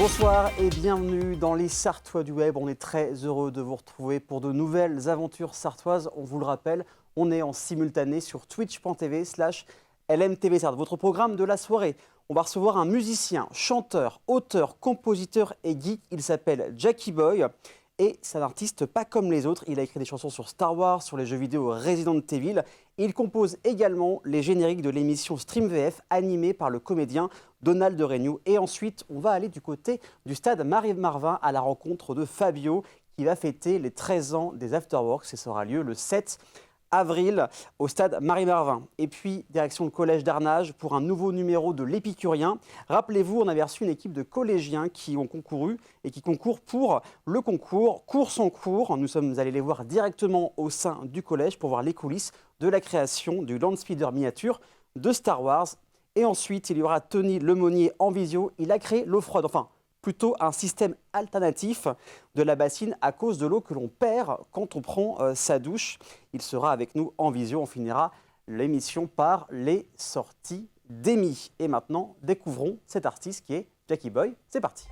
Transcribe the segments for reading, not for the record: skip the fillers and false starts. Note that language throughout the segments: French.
Bonsoir et bienvenue dans les Sartois du Web. On est très heureux de vous retrouver pour de nouvelles aventures sartoises. On vous le rappelle, on est en simultané sur twitch.tv/LMTV Sarthe. Votre programme de la soirée, on va recevoir un musicien, chanteur, auteur, compositeur et geek. Il s'appelle Jacky Boy et c'est un artiste pas comme les autres. Il a écrit des chansons sur Star Wars, sur les jeux vidéo Resident Evil. Il compose également les génériques de l'émission Stream VF animée par le comédien Donald Renew. Et ensuite, on va aller du côté du stade Marie-Marvin à la rencontre de Fabio qui va fêter les 13 ans des Afterworks. Ça aura lieu le 7 avril au stade Marie-Marvin. Et puis, direction le collège d'Arnage pour un nouveau numéro de l'Épicurien. Rappelez-vous, on avait reçu une équipe de collégiens qui ont concouru et qui concourent pour le concours Course en cours. Nous sommes allés les voir directement au sein du collège pour voir les coulisses de la création du Landspeeder miniature de Star Wars. Et ensuite, il y aura Tony Lemonnier en visio. Il a créé l'eau-froide, enfin plutôt un système alternatif de la bassine à cause de l'eau que l'on perd quand on prend sa douche. Il sera avec nous en visio. On finira l'émission par les sorties d'Emmy. Et maintenant, découvrons cet artiste qui est Jacky Boy. C'est parti.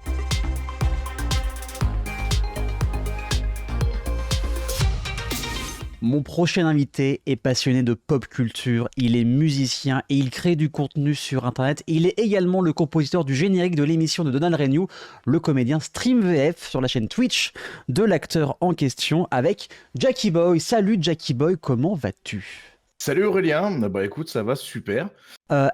Mon prochain invité est passionné de pop culture, il est musicien et il crée du contenu sur Internet. Il est également le compositeur du générique de l'émission de Donald Renew, le comédien Stream VF sur la chaîne Twitch de l'acteur en question avec Jacky Boy. Salut Jacky Boy, comment vas-tu ? Salut Aurélien, bah écoute, ça va super.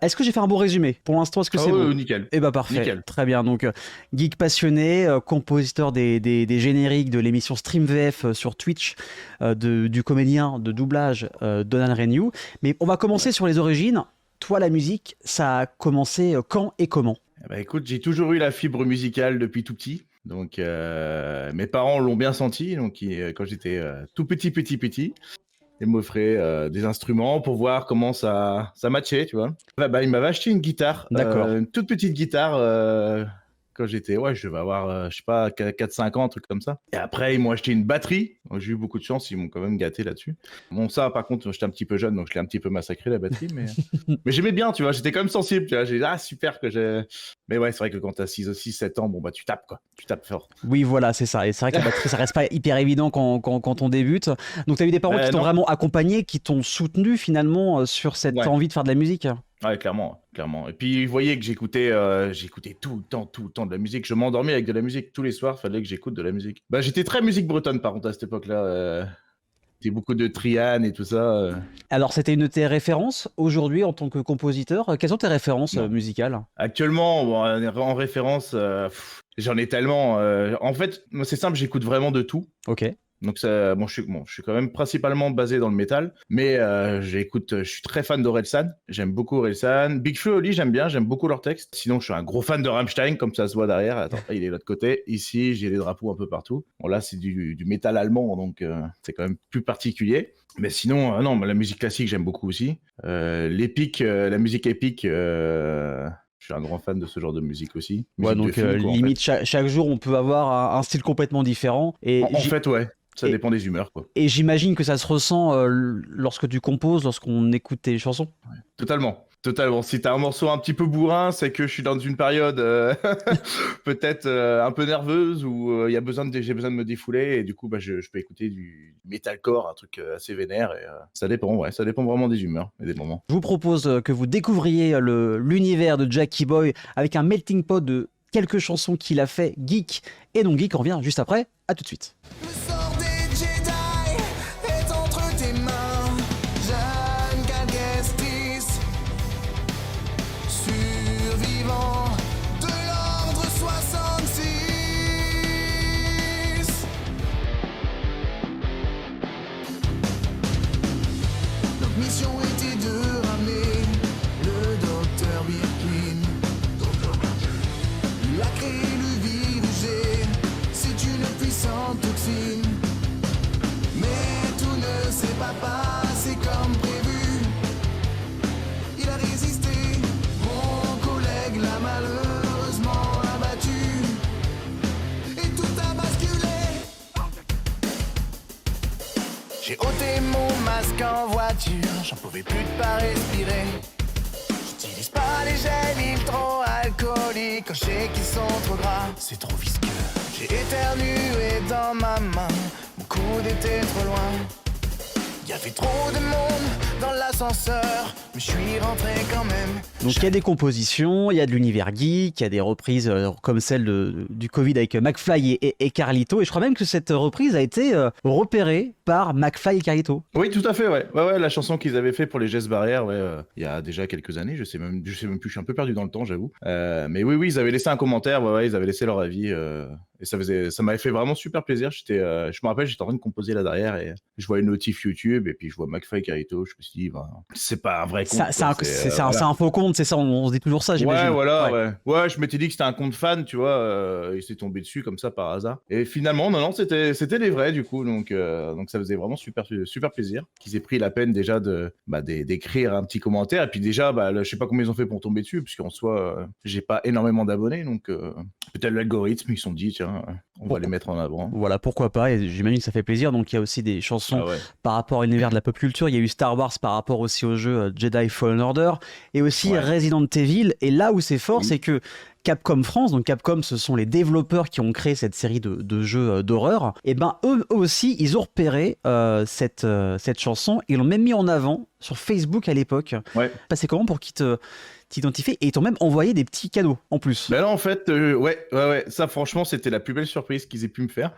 Est-ce que j'ai fait un bon résumé ? Pour l'instant, est-ce que c'est bon ? Nickel. Eh bah parfait, nickel. Très bien. Donc, geek passionné, compositeur des génériques de l'émission Stream VF sur Twitch, du comédien de doublage Donald Renew. Mais on va commencer sur les origines. Toi, la musique, ça a commencé quand et comment ? Bah écoute, j'ai toujours eu la fibre musicale depuis tout petit. Donc mes parents l'ont bien senti. Donc quand j'étais tout petit, ils m'offraient des instruments pour voir comment ça matchait, tu vois. Bah, ils m'avaient acheté une guitare, une toute petite guitare quand j'étais, je devais avoir, je sais pas, 4-5 ans, un truc comme ça. Et après, ils m'ont acheté une batterie. Donc, j'ai eu beaucoup de chance, ils m'ont quand même gâté là-dessus. Bon, ça, par contre, j'étais un petit peu jeune, donc je l'ai un petit peu massacré, la batterie. Mais j'aimais bien, tu vois, j'étais quand même sensible, tu vois. J'ai dit, super que j'ai... Mais ouais, c'est vrai que quand t'as 6-7 ans, bon, bah, tu tapes, quoi. Tu tapes fort. Oui, voilà, c'est ça. Et c'est vrai que la batterie, ça reste pas hyper évident quand on débute. Donc, tu as eu des parents qui t'ont vraiment accompagné, qui t'ont soutenu finalement sur cette envie de faire de la musique. Ouais, clairement. Et puis, ils voyaient que j'écoutais tout le temps de la musique. Je m'endormais avec de la musique. Tous les soirs, il fallait que j'écoute de la musique. Bah, j'étais très musique bretonne, par contre, à cette époque-là. C'était beaucoup de Trian et tout ça. Alors, c'était une de tes références aujourd'hui en tant que compositeur. Quelles sont tes références musicales ? Actuellement, en référence, j'en ai tellement. En fait, moi, c'est simple, j'écoute vraiment de tout. Ok. Donc ça, je suis quand même principalement basé dans le métal, mais je suis très fan d'Orelsan, j'aime beaucoup Orelsan. Big Flo et Oli, j'aime beaucoup leurs textes. Sinon, je suis un gros fan de Rammstein, comme ça se voit derrière. Attends, il est de l'autre côté. Ici, j'ai les drapeaux un peu partout. Bon, là, c'est du métal allemand, donc c'est quand même plus particulier. Mais sinon, non, la musique classique, j'aime beaucoup aussi. L'épique, la musique épique... Je suis un grand fan de ce genre de musique aussi. Donc limite, chaque jour, on peut avoir un style complètement différent. Et en fait, ouais. Ça dépend des humeurs, quoi. Et j'imagine que ça se ressent lorsque tu composes, lorsqu'on écoute tes chansons. Ouais, totalement. Si t'as un morceau un petit peu bourrin, c'est que je suis dans une période peut-être un peu nerveuse où j'ai besoin de me défouler et du coup, je peux écouter du metalcore, un truc assez vénère. Et, ça dépend vraiment des humeurs et des moments. Je vous propose que vous découvriez l'univers de Jacky Boy avec un melting pot de quelques chansons qu'il a fait, geek et non geek. On revient juste après. À tout de suite. Mission était de ramener le docteur Birkin. Il a créé le virus G, c'est une puissante toxine. Mais tout ne s'est pas passé comme prévu. Il a résisté, mon collègue l'a malheureusement abattu. Et tout a basculé. J'ai ôté mon masque en voiture, j'en pouvais plus de pas respirer. J'utilise pas les gels hydroalcooliques. plastique quand je sais qu'ils sont trop gras. C'est trop visqueux. J'ai éternué dans ma main, mon coude était trop loin. Il y avait trop de monde dans l'ascenseur, mais je suis rentré quand même. Donc il y a des compositions, il y a de l'univers geek, il y a des reprises comme celle du Covid avec McFly et Carlito. Et je crois même que cette reprise a été repérée par McFly et Carlito. Oui, tout à fait, ouais. Ouais, la chanson qu'ils avaient fait pour les gestes barrières, il y a déjà quelques années, je sais même plus, je suis un peu perdu dans le temps, j'avoue. Mais oui, ils avaient laissé un commentaire, ils avaient laissé leur avis, et ça m'avait fait vraiment super plaisir. Je me rappelle, j'étais en train de composer là derrière, et je vois une notif YouTube, et puis je vois McFly et Carlito, je me suis dit, c'est pas un vrai compte. C'est un faux compte, c'est ça, on se dit toujours ça, j'imagine. Ouais, je m'étais dit que c'était un compte fan, tu vois, il s'est tombé dessus comme ça par hasard. Et finalement, non, c'était les vrais, du coup, donc ça faisait vraiment super plaisir qu'ils aient pris la peine déjà d'écrire un petit commentaire. Et puis déjà, je sais pas combien ils ont fait pour tomber dessus, puisqu'en soi, j'ai pas énormément d'abonnés, donc peut-être l'algorithme, ils se sont dit, tiens, on va les mettre en avant. Voilà, pourquoi pas, et j'imagine que ça fait plaisir. Donc il y a aussi des chansons par rapport à l'univers de la pop culture. Il y a eu Star Wars par rapport aussi au jeu Jedi Fallen Order, et aussi Resident Evil. Et là où c'est fort, c'est que Capcom France, donc Capcom, ce sont les développeurs qui ont créé cette série de jeux d'horreur, et ben eux aussi, ils ont repéré cette chanson, ils l'ont même mis en avant sur Facebook à l'époque. C'est comment pour qu'ils t'identifient, et ils t'ont même envoyé des petits cadeaux en plus. Ben là, en fait, ça franchement, c'était la plus belle surprise qu'ils aient pu me faire.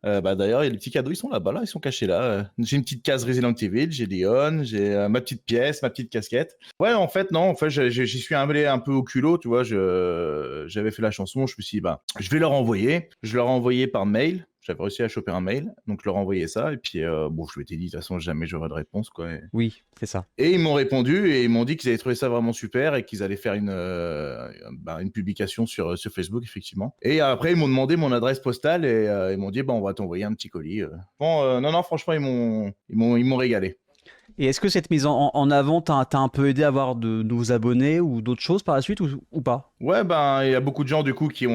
D'ailleurs, les petits cadeaux, ils sont là-bas, ils sont cachés là. J'ai une petite case Resident Evil, j'ai Leon, j'ai ma petite pièce, ma petite casquette. Ouais, en fait, j'y suis allé un peu au culot, tu vois. J'avais fait la chanson, je me suis dit, je vais leur envoyer. Je leur ai envoyé par mail. J'avais réussi à choper un mail, donc je leur ai envoyé ça. Et puis, je m'étais dit, de toute façon, jamais j'aurai de réponse, quoi. Oui, c'est ça. Et ils m'ont répondu et ils m'ont dit qu'ils avaient trouvé ça vraiment super et qu'ils allaient faire une publication sur Facebook, effectivement. Et après, ils m'ont demandé mon adresse postale et ils m'ont dit, on va t'envoyer un petit colis. Non, franchement, ils m'ont régalé. Et est-ce que cette mise en avant t'a un peu aidé à avoir de nouveaux abonnés ou d'autres choses par la suite ou pas? Ouais, il y a beaucoup de gens du coup qui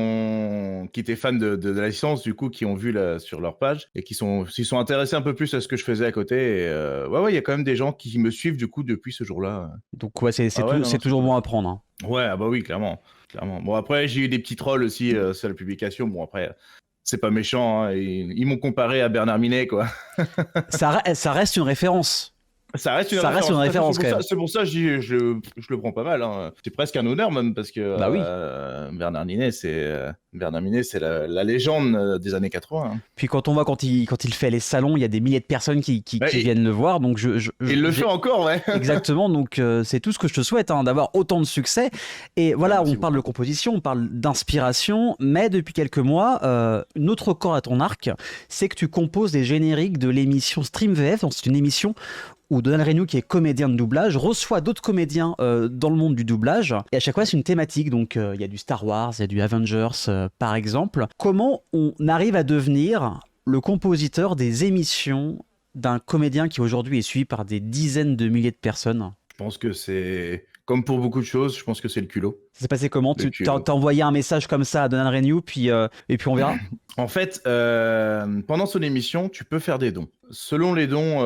étaient fans de la licence, du coup, qui ont vu sur leur page et qui s'y sont intéressés un peu plus à ce que je faisais à côté. Et il y a quand même des gens qui me suivent du coup depuis ce jour-là. Donc c'est toujours bon à prendre. Hein. Ouais, oui, clairement. Bon, après, j'ai eu des petits trolls aussi sur la publication. Bon, après, c'est pas méchant. Hein. Ils m'ont comparé à Bernard Minet, quoi. Ça reste une référence. Ça reste une référence quand même. C'est pour ça que je le prends pas mal. Hein. C'est presque un honneur même parce que Bernard Minet, c'est la légende des années 80. Hein. Puis quand on voit quand il fait les salons, il y a des milliers de personnes qui viennent le voir. Donc il le fait encore, ouais. Exactement. Donc c'est tout ce que je te souhaite, d'avoir autant de succès. Et voilà, on parle de composition, on parle d'inspiration, mais depuis quelques mois, une autre corde à ton arc, c'est que tu composes des génériques de l'émission Stream VF. Donc c'est une émission où Donald Renew, qui est comédien de doublage, reçoit d'autres comédiens dans le monde du doublage. Et à chaque fois, c'est une thématique. Donc, il y a du Star Wars, il y a du Avengers, par exemple. Comment on arrive à devenir le compositeur des émissions d'un comédien qui aujourd'hui est suivi par des dizaines de milliers de personnes? Je pense que c'est... Comme pour beaucoup de choses, je pense que c'est le culot. Ça s'est passé comment? Tu t'as envoyé un message comme ça à Donald Renew, et puis on verra. En fait, pendant son émission, tu peux faire des dons. Selon les dons,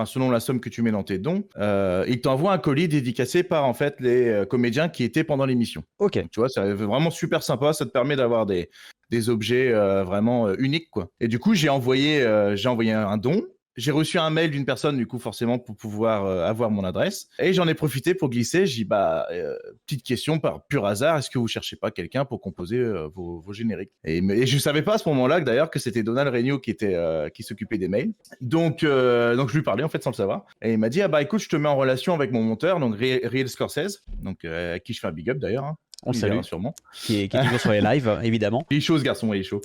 selon la somme que tu mets dans tes dons, il t'envoie un colis dédicacé par en fait les comédiens qui étaient pendant l'émission. Ok. Donc, tu vois, c'est vraiment super sympa. Ça te permet d'avoir des objets vraiment uniques, quoi. Et du coup, j'ai envoyé un don. J'ai reçu un mail d'une personne, du coup, forcément, pour pouvoir avoir mon adresse. Et j'en ai profité pour glisser. J'ai dit, petite question par pur hasard, est-ce que vous cherchez pas quelqu'un pour composer vos génériques? Et je savais pas à ce moment-là, d'ailleurs, que c'était Donald Renew qui s'occupait des mails. Donc, je lui parlais, en fait, sans le savoir. Et il m'a dit, écoute, je te mets en relation avec mon monteur, donc Riel Scorsese, donc à qui je fais un big up, d'ailleurs. Hein. On le salue, sûrement. Qui est toujours sur les lives, évidemment. Il est chaud, ce garçon, il est chaud.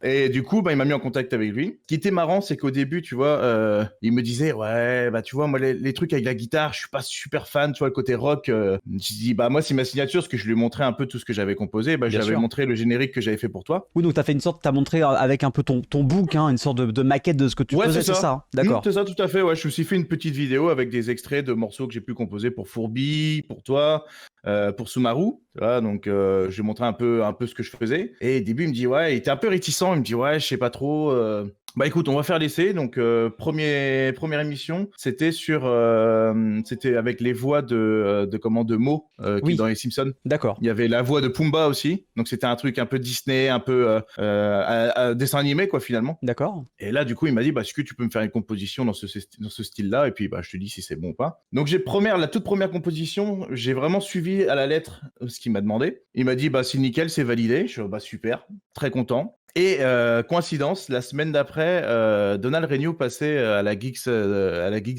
Et du coup, il m'a mis en contact avec lui. Ce qui était marrant, c'est qu'au début, tu vois, il me disait, ouais, tu vois, moi, les trucs avec la guitare, je suis pas super fan, tu vois, le côté rock. Je dis, moi, c'est ma signature, parce que je lui ai montré un peu tout ce que j'avais composé. Je lui avais montré le générique que j'avais fait pour toi. Oui, donc t'as montré avec un peu ton book, une sorte de maquette de ce que tu faisais, c'est ça. D'accord. C'est ça, tout à fait, ouais. Je me suis fait une petite vidéo avec des extraits de morceaux que j'ai pu composer pour Fourbi, pour toi, pour Sumaru. Tu vois, donc j'ai montré un peu ce que je faisais. Et au début, il me dit, ouais, il était un peu réticent. Il me dit, ouais, je sais pas trop. Bah écoute, on va faire l'essai. Donc première émission, c'était avec les voix de Mo qui est Oui. dans les Simpsons. D'accord. Il y avait la voix de Pumba aussi. Donc c'était un truc un peu Disney, un peu dessin animé quoi finalement. D'accord. Et là du coup il m'a dit bah est-ce que tu peux me faire une composition dans ce style-là et puis bah je te dis si c'est bon ou pas. Donc la toute première composition, j'ai vraiment suivi à la lettre ce qu'il m'a demandé. Il m'a dit bah c'est nickel, c'est validé. Je suis bah super, très content. Et coïncidence, la semaine d'après, Donald Renew passait à la Geeks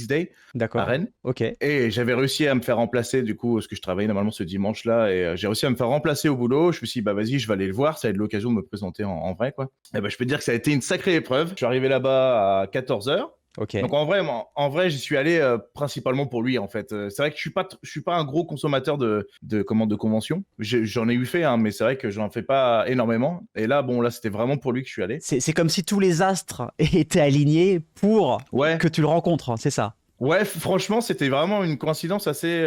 Day à D'accord. Rennes. Ok. Et j'avais réussi à me faire remplacer, du coup, parce que je travaillais normalement ce dimanche-là, et j'ai réussi à me faire remplacer au boulot. Je me suis dit, bah vas-y, je vais aller le voir, ça va être l'occasion de me présenter en vrai, quoi. Et bah, je peux te dire que ça a été une sacrée épreuve. Je suis arrivé là-bas à 14h. Ok. Donc en vrai, j'y suis allé principalement pour lui en fait. C'est vrai que je suis pas un gros consommateur de conventions. J'en ai eu fait, hein, mais c'est vrai que j'en fais pas énormément. Et là, bon, là, c'était vraiment pour lui que je suis allé. C'est comme si tous les astres étaient alignés pour Ouais. que tu le rencontres, c'est ça? Ouais, franchement, c'était vraiment une coïncidence assez.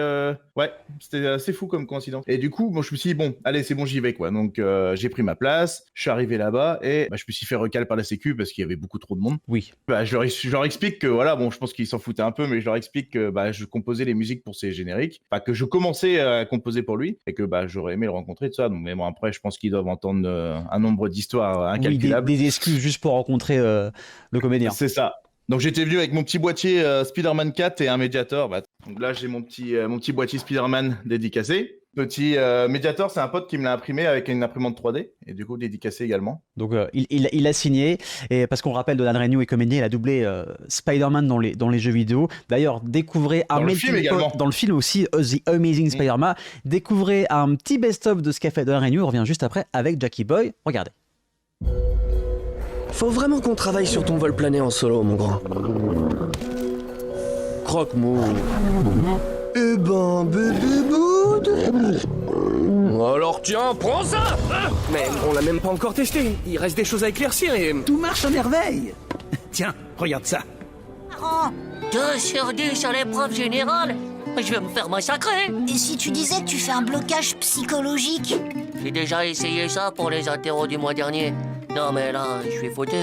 Ouais, c'était assez fou comme coïncidence. Et du coup, moi, je me suis dit, bon, allez, c'est bon, j'y vais, quoi. Donc, j'ai pris ma place, je suis arrivé là-bas et bah, je me suis fait recal par la Sécu parce qu'il y avait beaucoup trop de monde. Oui. Bah, je leur explique que, voilà, bon, je pense qu'ils s'en foutaient un peu, mais je leur explique que bah, je composais les musiques pour ses génériques. Enfin, que je commençais à composer pour lui et que bah, j'aurais aimé le rencontrer, tout ça. Donc, mais bon, après, je pense qu'ils doivent entendre un nombre d'histoires Oui, incalculables. des excuses juste pour rencontrer le comédien. C'est ça. Donc j'étais venu avec mon petit boîtier Spider-Man 4 et un Mediator. Bah, donc là j'ai mon petit boîtier Spider-Man dédicacé. Petit Mediator, c'est un pote qui me l'a imprimé avec une imprimante 3D et du coup dédicacé également. Donc il a signé, et parce qu'on rappelle, Donald Renew est comédien, il a doublé Spider-Man dans les jeux vidéo. D'ailleurs, découvrez un Dans le film melting pot- également. dans le film aussi, The Amazing Spider-Man. Découvrez un petit best-of de ce qu'a fait Donald Renew. On revient juste après avec Jackie Boy. Regardez. Faut vraiment qu'on travaille sur ton vol plané en solo, mon grand. Croque-mou. Eh ben, bébé boud. Alors tiens, prends ça. Mais on l'a même pas encore testé. Il reste des choses à éclaircir et... Tout marche à merveille. Tiens, regarde ça. Oh, 2 sur 10 sur l'épreuve générale. Je vais me faire massacrer. Et si tu disais que tu fais un blocage psychologique? J'ai déjà essayé ça pour les interros du mois dernier. Non mais là, je suis foutu.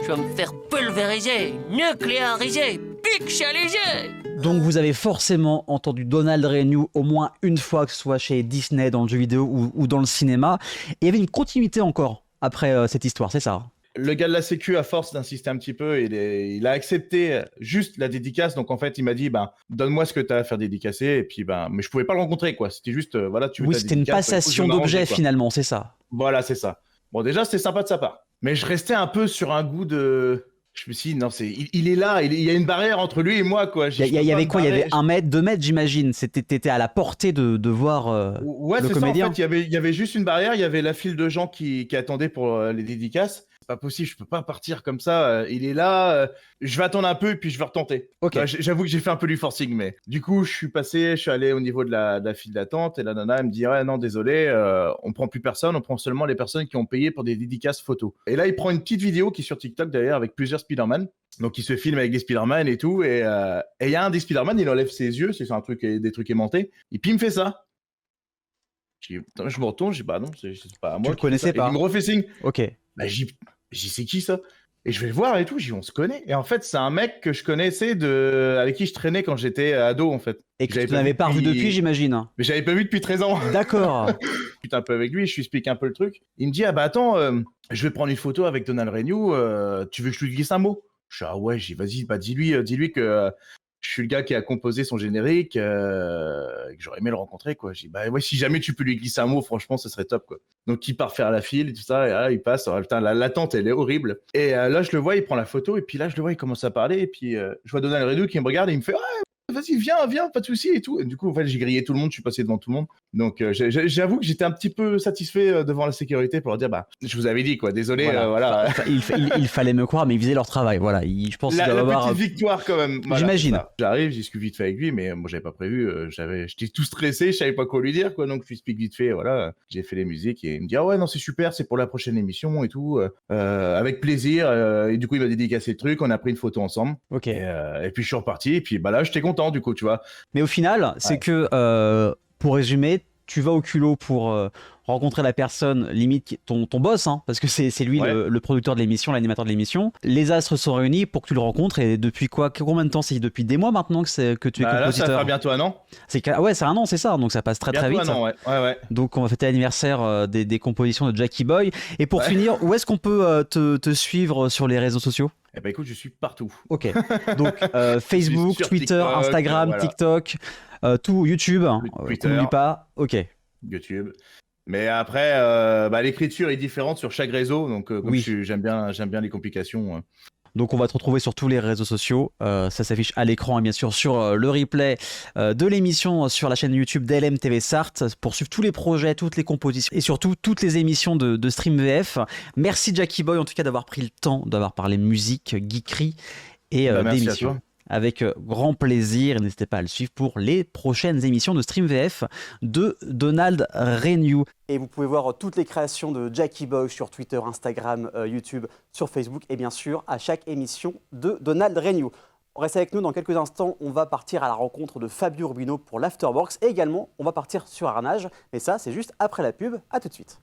Je vais me faire pulvériser, nucléariser, pixeliser. Donc vous avez forcément entendu Donald Renew au moins une fois, que ce soit chez Disney, dans le jeu vidéo ou dans le cinéma. Et il y avait une continuité encore après cette histoire, c'est ça? Le gars de la Sécu, à force d'insister un petit peu, il a accepté juste la dédicace. Donc en fait, il m'a dit, ben, donne-moi ce que tu as à faire dédicacer. Et puis, ben, mais je pouvais pas le rencontrer, quoi. C'était juste, voilà, tu veux Oui, ta c'était une dédicace, passation écoute, je vais d'objets m'arranger, quoi. finalement, c'est ça? Voilà, c'est ça. Bon, déjà, c'était sympa de sa part. Mais je restais un peu sur un goût de. Je me suis dit, non, il est là, il y a une barrière entre lui et moi, quoi. Il y avait quoi? Il y avait 1 mètre, 2 mètres, j'imagine. T'étais à la portée de voir Ouais, le c'est ça, en comédien. fait. Il y avait juste une barrière, il y avait la file de gens qui attendaient pour les dédicaces. C'est pas possible, je peux pas partir comme ça. Il est là, je vais attendre un peu et puis je vais retenter. Ok. J'avoue que j'ai fait un peu du forcing, mais du coup, je suis allé au niveau de la file d'attente et la nana, elle me dit, ouais, non, désolé, on prend plus personne, on prend seulement les personnes qui ont payé pour des dédicaces photos. Et là, il prend une petite vidéo qui est sur TikTok d'ailleurs avec plusieurs Spider-Man. Donc, il se filme avec des Spider-Man et tout. Et il y a un des Spider-Man, il enlève ses yeux, c'est un truc, des trucs aimantés. Et puis, il me fait ça. Je me retourne, je dis, bah non, c'est pas à moi. le connaissais pas? Et il me refait signe. Ok. Bah, j'y sais qui ça? Et je vais le voir et tout, on se connaît. Et en fait, c'est un mec que je connaissais avec qui je traînais quand j'étais ado, en fait. Et que tu n'avais pas revu depuis, j'imagine. Mais j'avais pas vu depuis 13 ans. D'accord. Je discute un peu avec lui, je lui explique un peu le truc. Il me dit, ah bah attends, je vais prendre une photo avec Donald Renew, tu veux que je lui glisse un mot? Je dis, ah ouais, vas-y, bah dis-lui que je suis le gars qui a composé son générique, que j'aurais aimé le rencontrer, quoi. Je dis, bah ouais, si jamais tu peux lui glisser un mot, franchement, ce serait top, quoi. Donc il part faire la file et tout ça, et là, il passe. Alors, putain, l'attente, elle est horrible. Et là, je le vois, il prend la photo, et puis là, je le vois, il commence à parler, et puis je vois Donald Renew qui me regarde, et il me fait, ouais, vas-y, viens, pas de souci, et tout. Et du coup, en fait, j'ai grillé tout le monde, je suis passé devant tout le monde. Donc j'avoue que j'étais un petit peu satisfait devant la sécurité pour leur dire, bah, je vous avais dit, quoi, désolé, voilà. Il fallait me croire, mais ils faisaient leur travail. Voilà. Je pense qu'ils doivent La avoir. petite victoire quand même. Voilà, J'imagine. c'est ça. J'arrive, j'ai discute vite fait avec lui, mais moi j'avais pas prévu. J'étais tout stressé, je savais pas quoi lui dire, quoi. Donc je lui explique vite fait, voilà. J'ai fait les musiques et il me dit, ah ouais, non, c'est super, c'est pour la prochaine émission et tout, avec plaisir. Et du coup il m'a dédicacé le truc, on a pris une photo ensemble. Ok. Et puis je suis reparti et puis bah là j'étais content du coup, tu vois. Mais au final, c'est que, pour résumer, tu vas au culot pour rencontrer la personne, limite ton boss, hein, parce que c'est lui Ouais. le producteur de l'émission, l'animateur de l'émission. Les astres sont réunis pour que tu le rencontres. Et depuis combien de temps? C'est depuis des mois maintenant que tu es Bah, là, ça compositeur. fera bientôt un an. Ouais, c'est un an, c'est ça. Donc ça passe très Bientôt vite. un an, ouais. Donc on va fêter l'anniversaire des compositions de Jackie Boy. Et pour finir, où est-ce qu'on peut te suivre sur les réseaux sociaux? Eh ben écoute, je suis partout. Ok. Donc Facebook, sur Twitter, TikTok, Instagram, voilà. TikTok, tout, YouTube. Twitter. N'oublie pas. Ok. YouTube. Mais après, l'écriture est différente sur chaque réseau. Donc, comme Oui. j'aime bien les complications. Hein. Donc on va te retrouver sur tous les réseaux sociaux. Ça s'affiche à l'écran et bien sûr sur le replay de l'émission sur la chaîne YouTube d'LM TV Sarthe pour suivre tous les projets, toutes les compositions et surtout toutes les émissions de Stream VF. Merci Jackie Boy en tout cas d'avoir pris le temps d'avoir parlé musique, geekerie et Merci à d'émissions. toi. Avec grand plaisir. N'hésitez pas à le suivre pour les prochaines émissions de Stream VF de Donald Renew. Et vous pouvez voir toutes les créations de Jackie Boy sur Twitter, Instagram, YouTube, sur Facebook et bien sûr à chaque émission de Donald Renew. Restez avec nous dans quelques instants. On va partir à la rencontre de Fabio Rubino pour l'Afterworks et également on va partir sur Arnage. Mais ça, c'est juste après la pub. À tout de suite.